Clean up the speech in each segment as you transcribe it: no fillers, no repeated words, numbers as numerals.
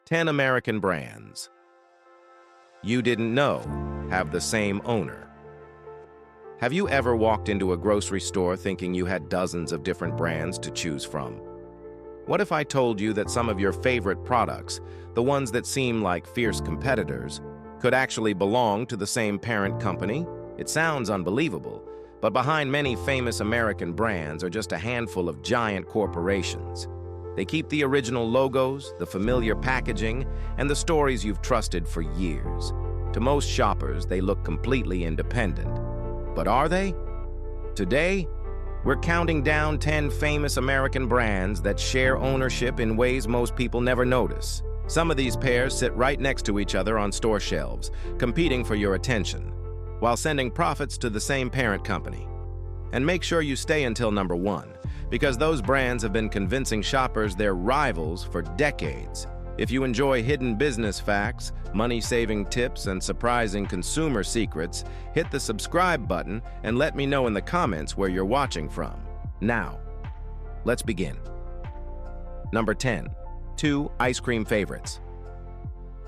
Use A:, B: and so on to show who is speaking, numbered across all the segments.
A: 10 American brands you didn't know have the same owner. Have you ever walked into a grocery store thinking you had dozens of different brands to choose from? What if I told you that some of your favorite products, the ones that seem like fierce competitors, could actually belong to the same parent company? It sounds unbelievable, but behind many famous American brands are just a handful of giant corporations. They keep the original logos, the familiar packaging, and the stories you've trusted for years. To most shoppers, they look completely independent. But are they? Today, we're counting down 10 famous American brands that share ownership in ways most people never notice. Some of these pairs sit right next to each other on store shelves, competing for your attention, while sending profits to the same parent company. And make sure you stay until number 1, because those brands have been convincing shoppers they're rivals for decades. If you enjoy hidden business facts, money-saving tips, and surprising consumer secrets, hit the subscribe button and let me know in the comments where you're watching from. Now, let's begin. Number 10. 2 ice cream favorites.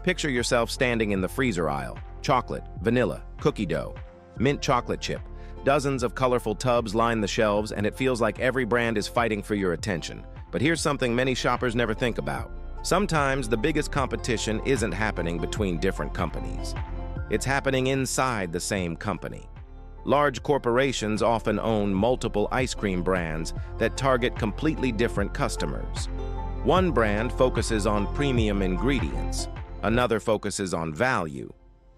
A: Picture yourself standing in the freezer aisle. Chocolate, vanilla, cookie dough, mint chocolate chip. Dozens of colorful tubs line the shelves, and it feels like every brand is fighting for your attention. But here's something many shoppers never think about. Sometimes the biggest competition isn't happening between different companies. It's happening inside the same company. Large corporations often own multiple ice cream brands that target completely different customers. One brand focuses on premium ingredients, another focuses on value,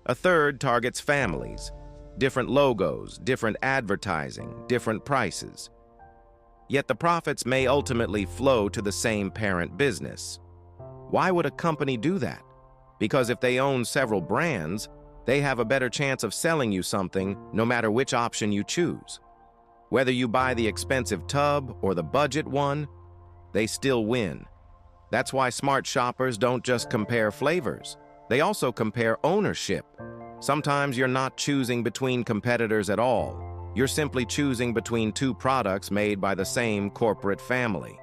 A: a third targets families. Different logos, different advertising, different prices. Yet the profits may ultimately flow to the same parent business. Why would a company do that? Because if they own several brands, they have a better chance of selling you something no matter which option you choose. Whether you buy the expensive tub or the budget one, they still win. That's why smart shoppers don't just compare flavors. They also compare ownership. Sometimes you're not choosing between competitors at all. You're simply choosing between 2 products made by the same corporate family.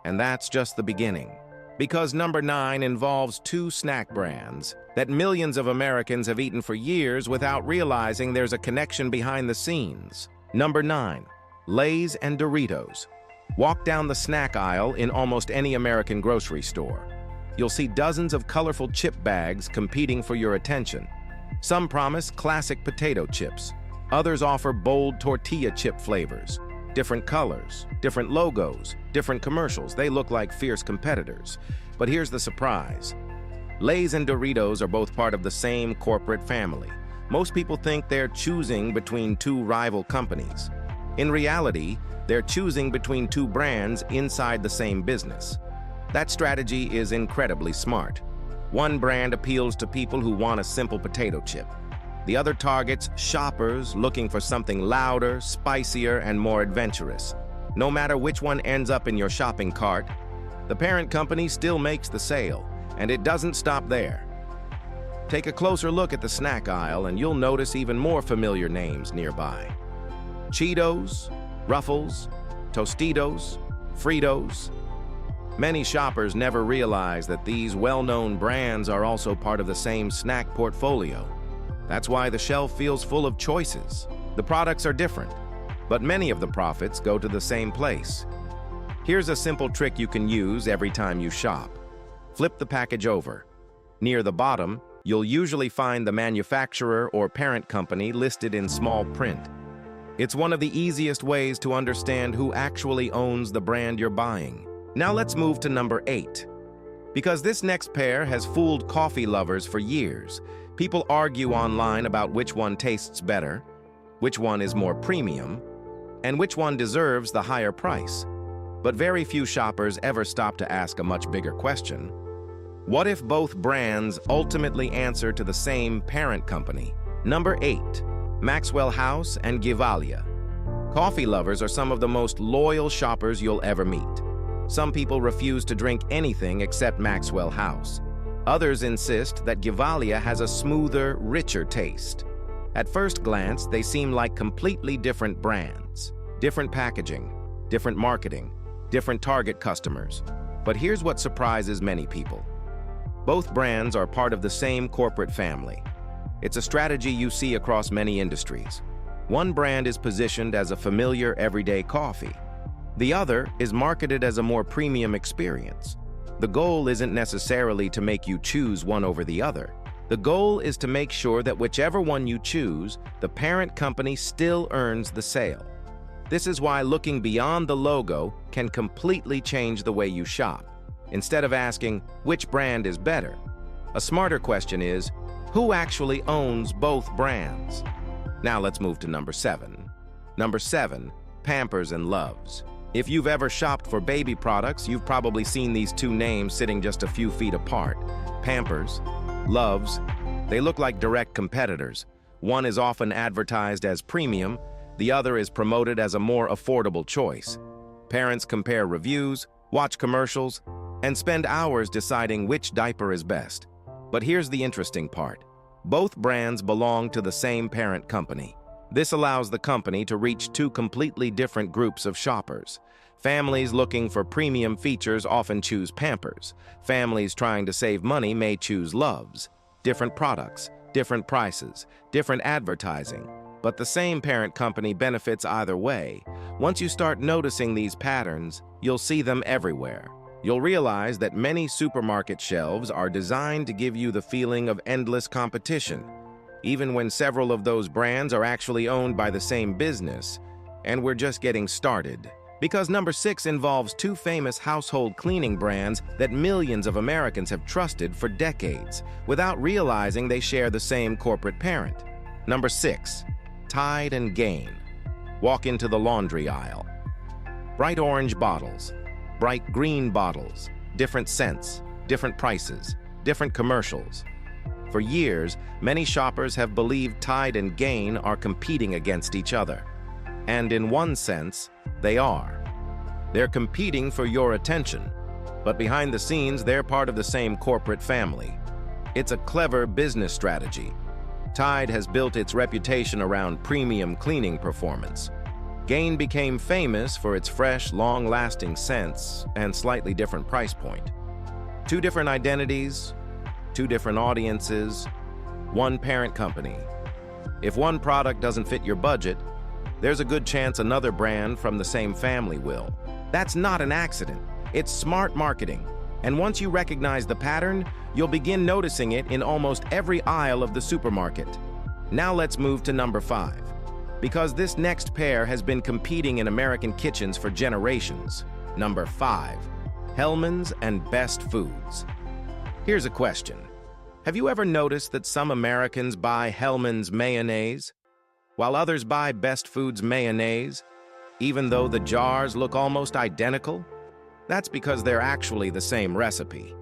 A: And that's just the beginning. Because number 9 involves 2 snack brands that millions of Americans have eaten for years without realizing there's a connection behind the scenes. Number 9, Lay's and Doritos. Walk down the snack aisle in almost any American grocery store. You'll see dozens of colorful chip bags competing for your attention. Some promise classic potato chips. Others offer bold tortilla chip flavors. Different colors, different logos, different commercials. They look like fierce competitors. But here's the surprise. Lay's and Doritos are both part of the same corporate family. Most people think they're choosing between 2 rival companies. In reality, they're choosing between 2 brands inside the same business. That strategy is incredibly smart. One brand appeals to people who want a simple potato chip. The other targets shoppers looking for something louder, spicier, and more adventurous. No matter which one ends up in your shopping cart, the parent company still makes the sale, and it doesn't stop there. Take a closer look at the snack aisle and you'll notice even more familiar names nearby. Cheetos, Ruffles, Tostitos, Fritos. Many shoppers never realize that these well-known brands are also part of the same snack portfolio. That's why the shelf feels full of choices. The products are different, but many of the profits go to the same place. Here's a simple trick you can use every time you shop. Flip the package over. Near the bottom, you'll usually find the manufacturer or parent company listed in small print. It's one of the easiest ways to understand who actually owns the brand you're buying. Now let's move to number 8. Because this next pair has fooled coffee lovers for years. People argue online about which one tastes better, which one is more premium, and which one deserves the higher price. But very few shoppers ever stop to ask a much bigger question. What if both brands ultimately answer to the same parent company? Number 8. Maxwell House and Gevalia. Coffee lovers are some of the most loyal shoppers you'll ever meet. Some people refuse to drink anything except Maxwell House. Others insist that Gevalia has a smoother, richer taste. At first glance, they seem like completely different brands. Different packaging, different marketing, different target customers. But here's what surprises many people. Both brands are part of the same corporate family. It's a strategy you see across many industries. One brand is positioned as a familiar everyday coffee. The other is marketed as a more premium experience. The goal isn't necessarily to make you choose one over the other. The goal is to make sure that whichever one you choose, the parent company still earns the sale. This is why looking beyond the logo can completely change the way you shop. Instead of asking, which brand is better? A smarter question is, who actually owns both brands? Now let's move to number 7. Number 7, Pampers and Loves. If you've ever shopped for baby products, you've probably seen these two names sitting just a few feet apart. Pampers, Loves, they look like direct competitors. One is often advertised as premium, the other is promoted as a more affordable choice. Parents compare reviews, watch commercials, and spend hours deciding which diaper is best. But here's the interesting part. Both brands belong to the same parent company. This allows the company to reach two completely different groups of shoppers. Families looking for premium features often choose Pampers. Families trying to save money may choose Loves. Different products, different prices, different advertising. But the same parent company benefits either way. Once you start noticing these patterns, you'll see them everywhere. You'll realize that many supermarket shelves are designed to give you the feeling of endless competition, even when several of those brands are actually owned by the same business, and we're just getting started. Because number 6 involves two famous household cleaning brands that millions of Americans have trusted for decades, without realizing they share the same corporate parent. Number 6, Tide and Gain. Walk into the laundry aisle. Bright orange bottles, bright green bottles, different scents, different prices, different commercials. For years, many shoppers have believed Tide and Gain are competing against each other. And in one sense, they are. They're competing for your attention, but behind the scenes, they're part of the same corporate family. It's a clever business strategy. Tide has built its reputation around premium cleaning performance. Gain became famous for its fresh, long-lasting scents and slightly different price point. Two different identities, two different audiences, one parent company. If one product doesn't fit your budget, there's a good chance another brand from the same family will. That's not an accident. It's smart marketing. And once you recognize the pattern, you'll begin noticing it in almost every aisle of the supermarket. Now let's move to number 5. Because this next pair has been competing in American kitchens for generations. Number 5, Hellmann's and Best Foods. Here's a question. Have you ever noticed that some Americans buy Hellmann's mayonnaise, while others buy Best Foods mayonnaise, even though the jars look almost identical? That's because they're actually the same recipe.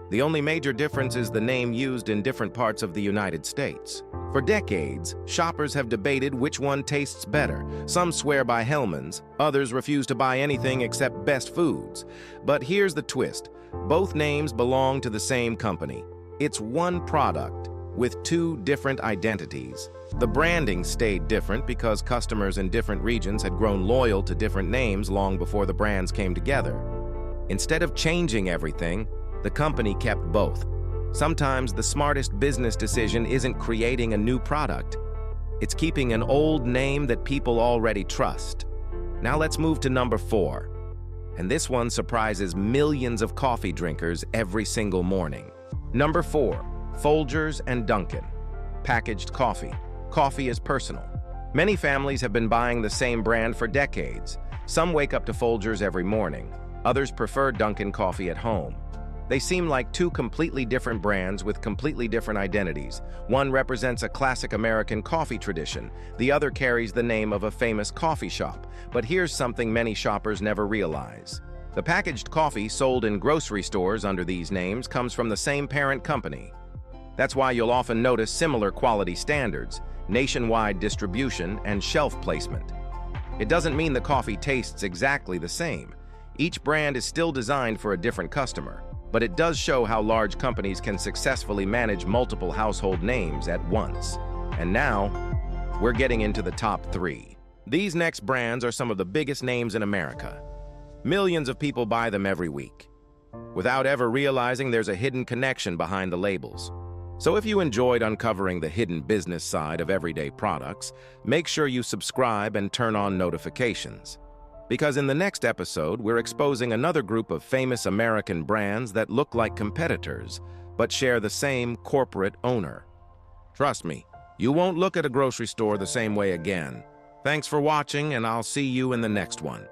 A: The only major difference is the name used in different parts of the United States. For decades, shoppers have debated which one tastes better. Some swear by Hellmann's, others refuse to buy anything except Best Foods. But here's the twist. Both names belong to the same company. It's one product with two different identities. The branding stayed different because customers in different regions had grown loyal to different names long before the brands came together. Instead of changing everything, the company kept both. Sometimes the smartest business decision isn't creating a new product. It's keeping an old name that people already trust. Now let's move to number 4. And this one surprises millions of coffee drinkers every single morning. Number 4, Folgers and Dunkin'. Packaged coffee. Coffee is personal. Many families have been buying the same brand for decades. Some wake up to Folgers every morning. Others prefer Dunkin' coffee at home. They seem like two completely different brands with completely different identities. One represents a classic American coffee tradition. The other carries the name of a famous coffee shop. But here's something many shoppers never realize. The packaged coffee sold in grocery stores under these names comes from the same parent company. That's why you'll often notice similar quality standards, nationwide distribution, and shelf placement. It doesn't mean the coffee tastes exactly the same. Each brand is still designed for a different customer. But it does show how large companies can successfully manage multiple household names at once. And now, we're getting into the top 3. These next brands are some of the biggest names in America. Millions of people buy them every week. without ever realizing there's a hidden connection behind the labels. So if you enjoyed uncovering the hidden business side of everyday products, make sure you subscribe and turn on notifications. Because in the next episode, we're exposing another group of famous American brands that look like competitors, but share the same corporate owner. Trust me, you won't look at a grocery store the same way again. Thanks for watching, and I'll see you in the next one.